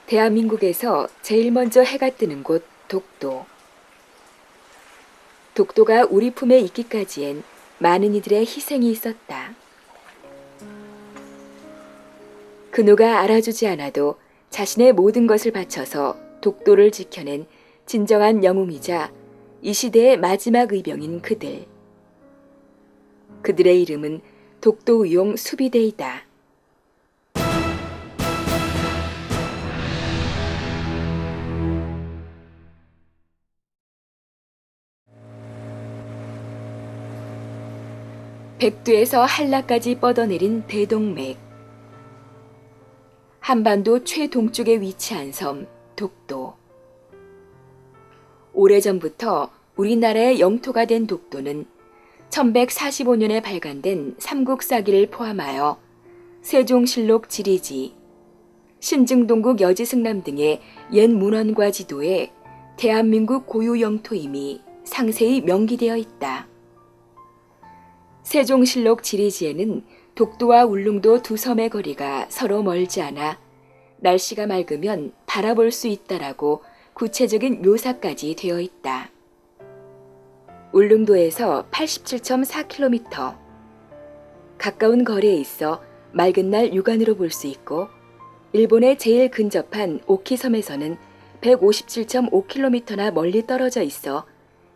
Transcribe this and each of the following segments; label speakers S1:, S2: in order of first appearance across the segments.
S1: 대한민국에서 제일 먼저 해가 뜨는 곳 독도. 독도가 우리 품에 있기까지엔 많은 이들의 희생이 있었다. 근호가 알아주지 않아도 자신의 모든 것을 바쳐서 독도를 지켜낸 진정한 영웅이자 이 시대의 마지막 의병인 그들. 그들의 이름은 독도의용 수비대이다. 백두에서 한라까지 뻗어내린 대동맥. 한반도 최동쪽에 위치한 섬 독도. 오래전부터 우리나라의 영토가 된 독도는 1145년에 발간된 삼국사기를 포함하여 세종실록 지리지, 신증동국 여지승남 등의 옛 문헌과 지도에 대한민국 고유 영토임이 상세히 명기되어 있다. 세종실록 지리지에는 독도와 울릉도 두 섬의 거리가 서로 멀지 않아 날씨가 맑으면 바라볼 수 있다라고 구체적인 묘사까지 되어 있다. 울릉도에서 87.4km, 가까운 거리에 있어 맑은 날 육안으로 볼 수 있고 일본에 제일 근접한 오키섬에서는 157.5km나 멀리 떨어져 있어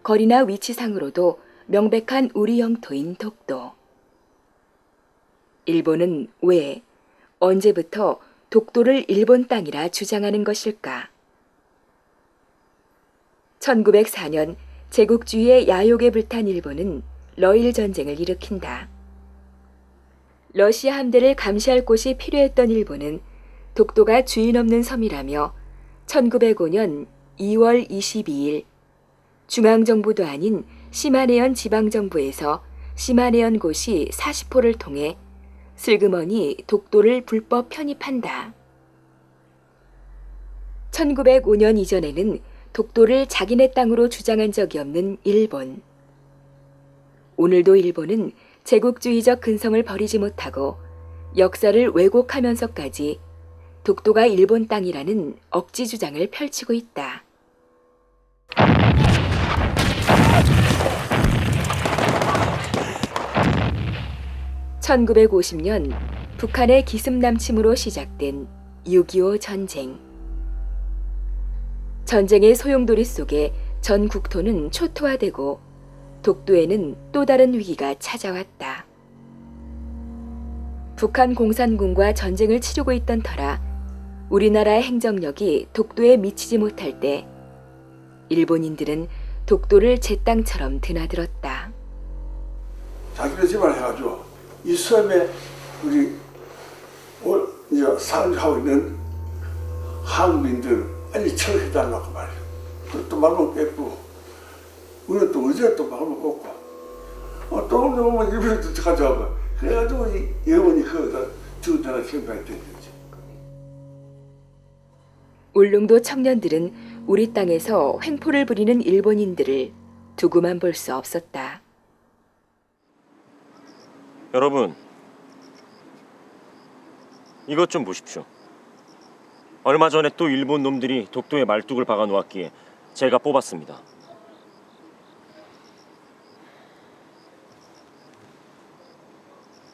S1: 거리나 위치상으로도 명백한 우리 영토인 독도. 일본은 왜, 언제부터 독도를 일본 땅이라 주장하는 것일까? 1904년 제국주의의 야욕에 불탄 일본은 러일 전쟁을 일으킨다. 러시아 함대를 감시할 곳이 필요했던 일본은 독도가 주인 없는 섬이라며 1905년 2월 22일 중앙정부도 아닌 시마네현 지방정부에서 시마네현고시 40호를 통해 슬그머니 독도를 불법 편입한다. 1905년 이전에는 독도를 자기네 땅으로 주장한 적이 없는 일본. 오늘도 일본은 제국주의적 근성을 버리지 못하고 역사를 왜곡하면서까지 독도가 일본 땅이라는 억지 주장을 펼치고 있다. 1950년 북한의 기습남침으로 시작된 6.25 전쟁. 전쟁의 소용돌이 속에 전 국토는 초토화되고 독도에는 또 다른 위기가 찾아왔다. 북한 공산군과 전쟁을 치르고 있던 터라 우리나라의 행정력이 독도에 미치지 못할 때 일본인들은 독도를 제 땅처럼 드나들었다.
S2: 자기네 집을 해가지고 이 섬에 우리 이제 살하고 있는 한국인들 빨리 철해달라고 말이야. 또 말만 깼고, 우리는 또 어제 또 말만 꽂고, 또 오면 일본에 또 가져가고, 그래가지고 여러분이 거기다 죽었다는 생각이 된 거지.
S1: 울릉도 청년들은 우리 땅에서 횡포를 부리는 일본인들을 두고만 볼 수 없었다.
S3: 여러분, 이것 좀 보십시오. 얼마 전에 또 일본 놈들이 독도에 말뚝을 박아 놓았기에 제가 뽑았습니다.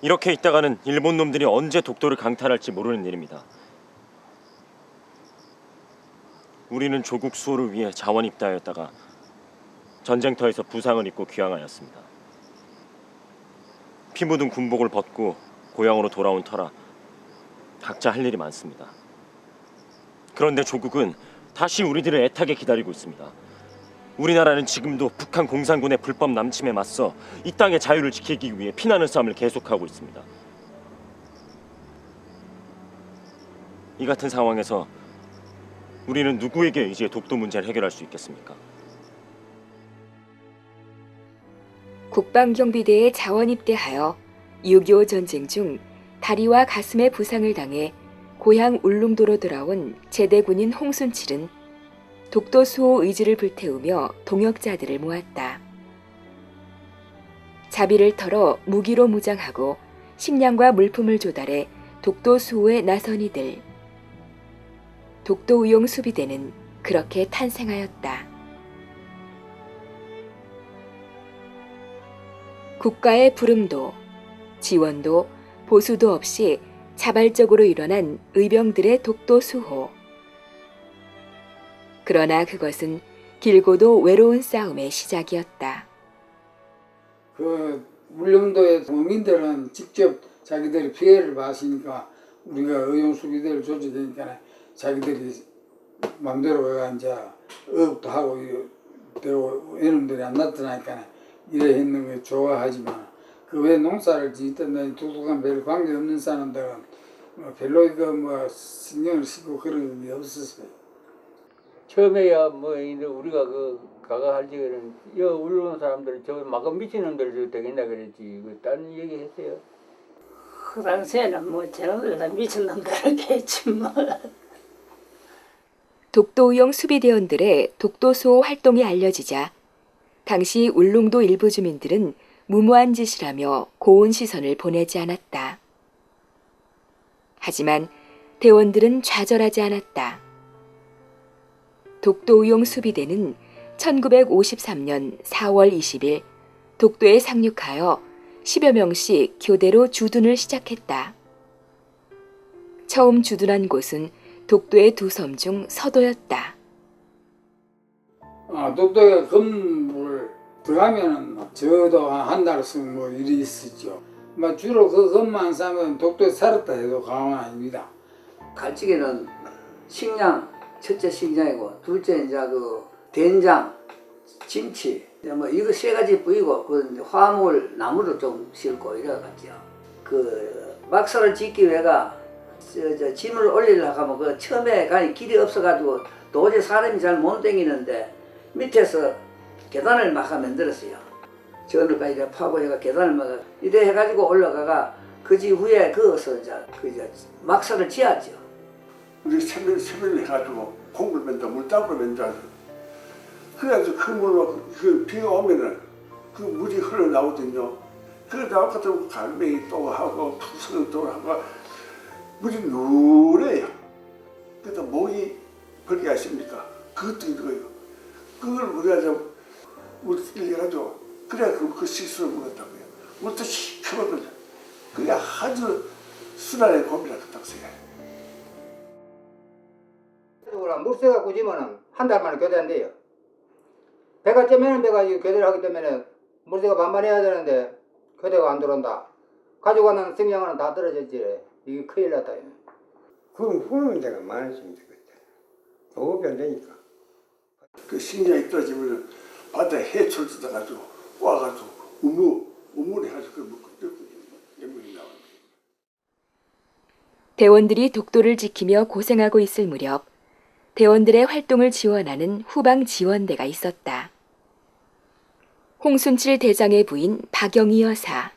S3: 이렇게 있다가는 일본 놈들이 언제 독도를 강탈할지 모르는 일입니다. 우리는 조국 수호를 위해 자원 입다하였다가 전쟁터에서 부상을 입고 귀향하였습니다. 피 묻은 군복을 벗고 고향으로 돌아온 터라 각자 할 일이 많습니다. 그런데 조국은 다시 우리들을 애타게 기다리고 있습니다. 우리나라는 지금도 북한 공산군의 불법 남침에 맞서 이 땅의 자유를 지키기 위해 피나는 싸움을 계속하고 있습니다. 이 같은 상황에서 우리는 누구에게 의지해 독도 문제를 해결할 수 있겠습니까?
S1: 국방경비대에 자원 입대하여 6.25 전쟁 중 다리와 가슴에 부상을 당해 고향 울릉도로 돌아온 제대군인 홍순칠은 독도 수호 의지를 불태우며 동역자들을 모았다. 자비를 털어 무기로 무장하고 식량과 물품을 조달해 독도 수호에 나선 이들. 독도의용 수비대는 그렇게 탄생하였다. 국가의 부름도, 지원도, 보수도 없이 자발적으로 일어난 의병들의 독도 수호. 그러나 그것은 길고도 외로운 싸움의 시작이었다.
S4: 그 울릉도의 어민들은 직접 자기들이 피해를 봤으니까 우리가 의용수비대를 조직하니까 자기들이 마음대로 이제 의혹도 하고 되고 이놈들이 안 나타나니까 이래 했는 거 좋아하지만 그 외 농사를 짓던 독특한 별 관계 없는 사람들은 별로 이거 뭐 신경을 쓰고 그런 게 없었어요.
S5: 처음에야 뭐 우리가 그 가가 할 적에는 여 울릉 사람들 저 마금 미친 놈들 되겠나 그랬지. 그 다른 얘기 했어요.
S6: 그 당시에는 뭐 저놈들 다 미친놈들 이렇게 했지 뭐.
S1: 독도의용 수비대원들의 독도수호 활동이 알려지자 당시 울릉도 일부 주민들은 무모한 짓이라며 고운 시선을 보내지 않았다. 하지만 대원들은 좌절하지 않았다. 독도의용 수비대는 1953년 4월 20일 독도에 상륙하여 10여 명씩 교대로 주둔을 시작했다. 처음 주둔한 곳은 독도의 두 섬 중 서도였다.
S4: 독도에 건물 들어가면은 저도 한 달 쓰면 뭐 일이 있었죠. 주로 그 건만 싸면 독도에 살았다 해도 과언 아닙니다.
S7: 갈치기는 식량, 첫째 식량이고 둘째 이제 그 된장, 김치 뭐 이거 세 가지 뿌이고 그 이제 화목을 나무를 좀 심고 이래갔죠. 그 막사를 짓기 위해가 저 짐을 올리려고 하면 그 처음에 가니 길이 없어가지고 도저히 사람이 잘 못 다니는데 밑에서 계단을 막 만들었어요. 전을까지 이래 파고 해가 계단을 막 이래 해가지고 올라가가 그지 후에 그어서 이제 막사를 지었죠.
S2: 우리 세면을 해가지고 공을 맨다 물닦으로 맨다. 그래가지고 그 물로 그 비가 오면은 그 물이 흘러나오거든요. 흘러나올 것 같으면 갈매기 또 하고 푸석을 또 하고 물이 누래요. 그래서 목이 벌게 하십니까? 그것도 이거예요. 그걸 우리가 좀 우리 해가지고 그래야 그 식수를 먹었다고요. 물도 시커멓거든요. 그게 아주 순환의 고민이라 그딱 생각해요.
S5: 물새가 굳으면은 한 달 만에 교대한대요. 배가 째면은 배가 교대를 하기 때문에 물새가 반반해야 되는데 교대가 안 들어온다. 가져가는 생명은 다 떨어졌지. 이게 큰일 났다.
S8: 그럼 후는 데가 많아집니다. 도급이 안 되니까.
S2: 그 식량이 떨어지면 바다에 해초를 뜯어가지고 와가지고 우물 해가지고 그 먹고 연물이 나와요.
S1: 대원들이 독도를 지키며 고생하고 있을 무렵 대원들의 활동을 지원하는 후방 지원대가 있었다. 홍순칠 대장의 부인 박영희 여사.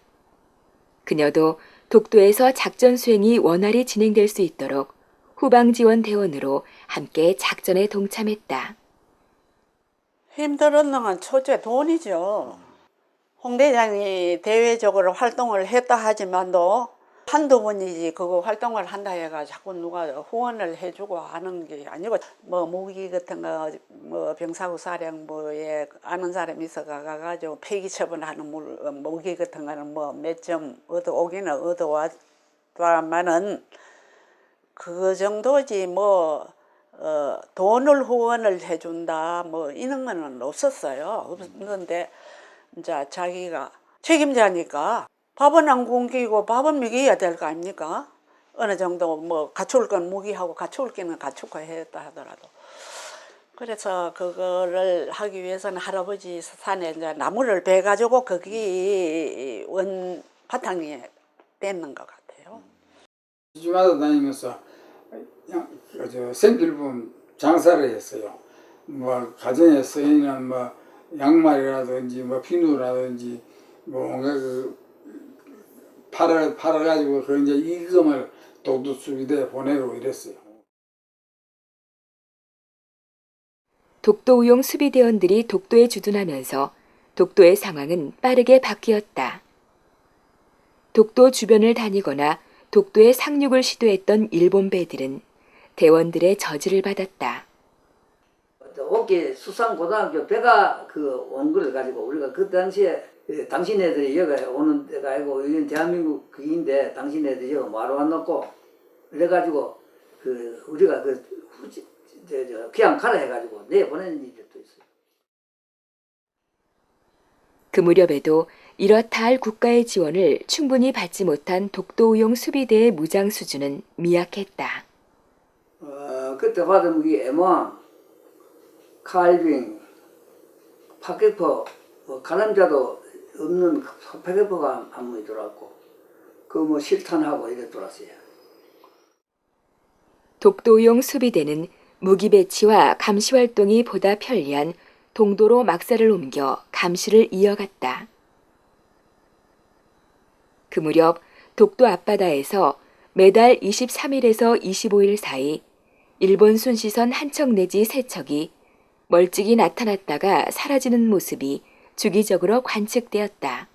S1: 그녀도 독도에서 작전 수행이 원활히 진행될 수 있도록 후방 지원 대원으로 함께 작전에 동참했다.
S6: 힘들었는 건 첫째 돈이죠. 홍 대장이 대외적으로 활동을 했다 하지만도 한두 번이지 그거 활동을 한다 해가 자꾸 누가 후원을 해주고 하는 게 아니고 뭐 무기 같은 거 뭐 병사구 사령부에 아는 사람이 있어 가가지고 폐기 처분하는 무기 같은 거는 뭐 몇 점 얻어오기는 얻어왔다마는 그 정도지 뭐 돈을 후원을 해준다 뭐 이런 거는 없었어요. 없는데 이제 자기가 책임자니까 밥은 안 굶기고 밥은 먹여야 될 거 아닙니까? 어느 정도 뭐 갖출 건 무기하고 갖출 게는 갖추고 했다 하더라도. 그래서 그거를 하기 위해서는 할아버지 산에 이제 나무를 베가지고 거기 원 바탕이 뗐는 것 같아요.
S4: 주마다 다니면서 생필품 장사를 했어요. 뭐 가정에 쓰이는 뭐 양말이라든지 뭐 비누라든지 뭐 뭔가 팔아가지고 그 이제 이금을 독도 수비대에 보내고 이랬어요.
S1: 독도의용 수비대원들이 독도에 주둔하면서 독도의 상황은 빠르게 바뀌었다. 독도 주변을 다니거나 독도에 상륙을 시도했던 일본 배들은 대원들의 저지를 받았다.
S7: 옥계 수산고등학교 배가 온 걸 가지고 우리가 그 당시에 당신 애들이 여기 오는 데가 아니고 여기는 대한민국 그인데 당신 애들이 여기 뭐하러 왔노고 그래가지고 우리가 그냥 가라 해가지고 내보내는 일도 있어요.
S1: 그 무렵에도 이렇다 할 국가의 지원을 충분히 받지 못한 독도우용 수비대의 무장 수준은 미약했다.
S7: 그때 받은 게 M1, 칼빙, 파격포, 가늠자도 없는 파격포가 한 문이 들어왔고 그 실탄하고 이래 들어왔어요.
S1: 독도용 수비대는 무기 배치와 감시 활동이 보다 편리한 동도로 막사를 옮겨 감시를 이어갔다. 그 무렵 독도 앞바다에서 매달 23일에서 25일 사이 일본 순시선 한 척 내지 세 척이 멀찍이 나타났다가 사라지는 모습이 주기적으로 관측되었다.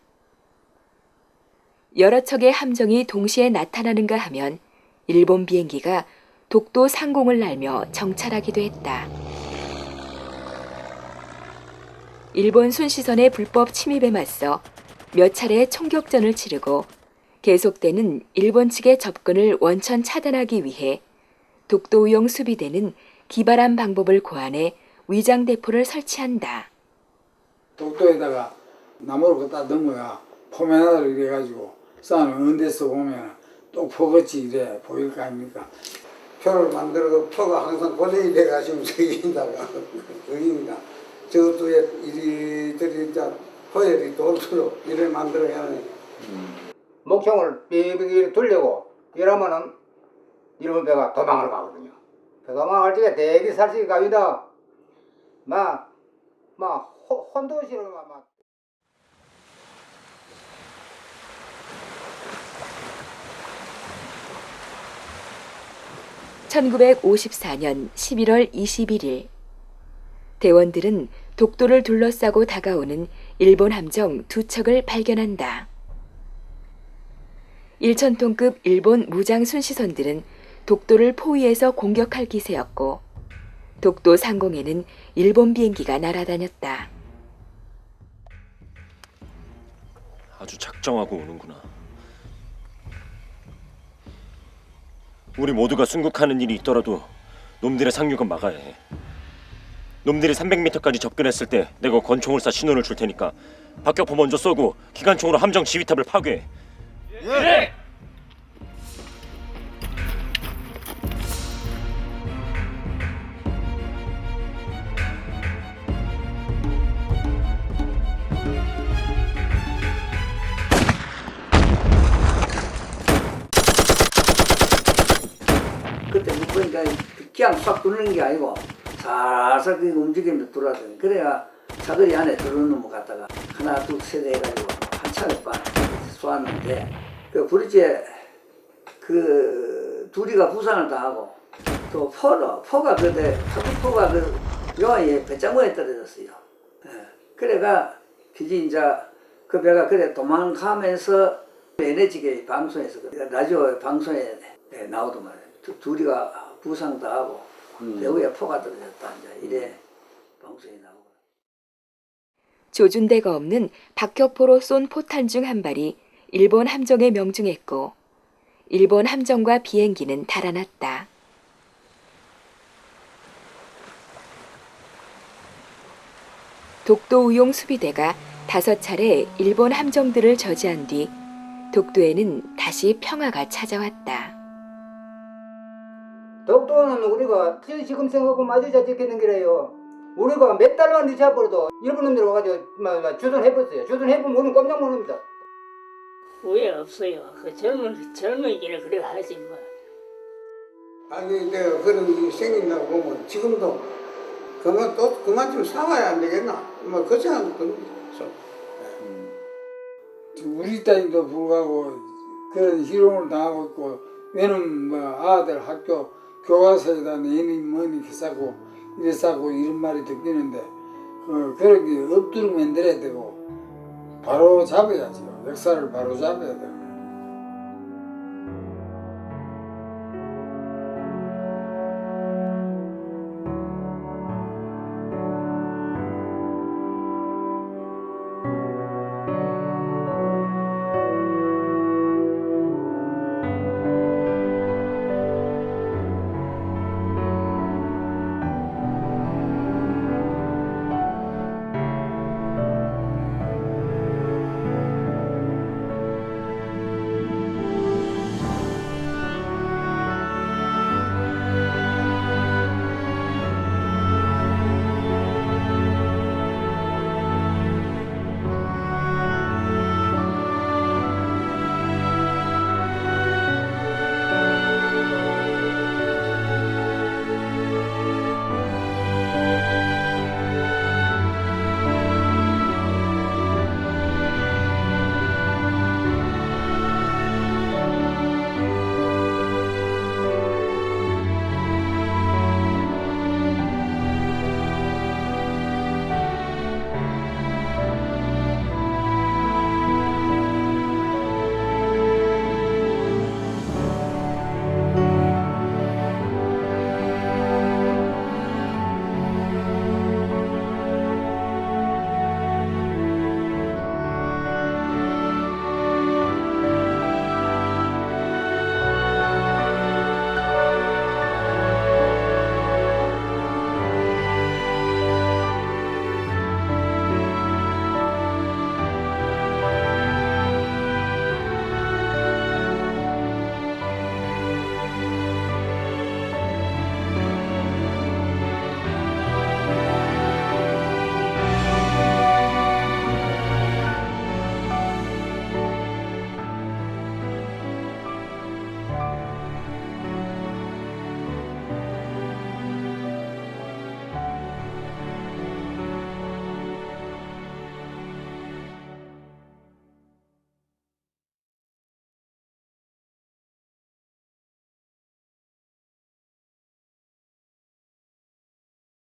S1: 여러 척의 함정이 동시에 나타나는가 하면 일본 비행기가 독도 상공을 날며 정찰하기도 했다. 일본 순시선의 불법 침입에 맞서 몇 차례 총격전을 치르고 계속되는 일본 측의 접근을 원천 차단하기 위해 독도우용 수비대는 기발한 방법을 고안해 위장대포를 설치한다.
S4: 독도에다가 나무를 갖다 넘어야 포면화를 이래가지고 쌓아놓은 데서 보면 또 포같이 이래 보일 거 아닙니까?
S8: 표를 만들어도 표가 항상 고정이 돼가지고 저기다가 거기니까 저것도 이리저리 호열이 돌도록 이래 만들어야 하네.
S5: 목청을 삐삐 돌리고 이러면은 일본 배가 도망을 가거든요. 도망할 적에 대기 살식이 가위다. 막 혼도시를 막.
S1: 1954년 11월 21일 대원들은 독도를 둘러싸고 다가오는 일본 함정 두 척을 발견한다. 1,000톤급 일본 무장 순시선들은 독도를 포위해서 공격할 기세였고 독도 상공에는 일본 비행기가 날아다녔다.
S3: 아주 작정하고 오는구나. 우리 모두가 순국하는 일이 있더라도 놈들의 상륙은 막아야 해. 놈들이 300m까지 접근했을 때 내가 권총을 쏴 신호를 줄 테니까 박격포 먼저 쏘고 기관총으로 함정 지휘탑을 파괴해. 예!
S7: 그때 못 보니까 그냥 싹 뚫는 게 아니고 살살 그 움직이면서 들어왔더니 그래야 사거리 안에 들어오는 것 같다가 하나 둘 셋 해가지고 한 차례 반 쏘았는데 그 브릿지에 그 둘이가 부상을 당하고 또 포가 그때 포가 그 요아의 배짱구에 떨어졌어요. 그래가 기지 이제 그 배가 그래 도망가면서 NHK 방송에서 라디오 방송에 나오더만 둘이가 부상당하고 배우에 포가 떨어졌다 이제 이래 방송에 나오고.
S1: 조준대가 없는 박격포로 쏜 포탄 중 한 발이 일본 함정에 명중했고 일본 함정과 비행기는 달아났다. 독도우용 수비대가 5차례 일본 함정들을 저지한 뒤 독도에는 다시 평화가 찾아왔다.
S5: 독도는 우리가 지금 생각하면 아주 잘 지키는 게래요. 우리가 몇 달만 늦어버려도 일본 놈들이 와가지고 주둔해버렸어요. 주둔해보면 우리는 깜짝 놀랍니다.
S9: 후회 없어요. 그 젊은이들은 그래 하지 뭐.
S8: 아니 내가 그런 일이 생긴다고 보면 지금도 그만큼 싸워야 안 되겠나? 뭐 그렇지 않고
S4: 우리 딸도 불구하고 그런 희롱을 당하고 있고 왜는 아들 학교 교과서에다 내니 뭐니 싸고 이래 싸고 이런 말이 듣기는데 그런 게 엎드려 만들어야 되고 바로 잡아야죠. 역사를 바로 잡아야 되고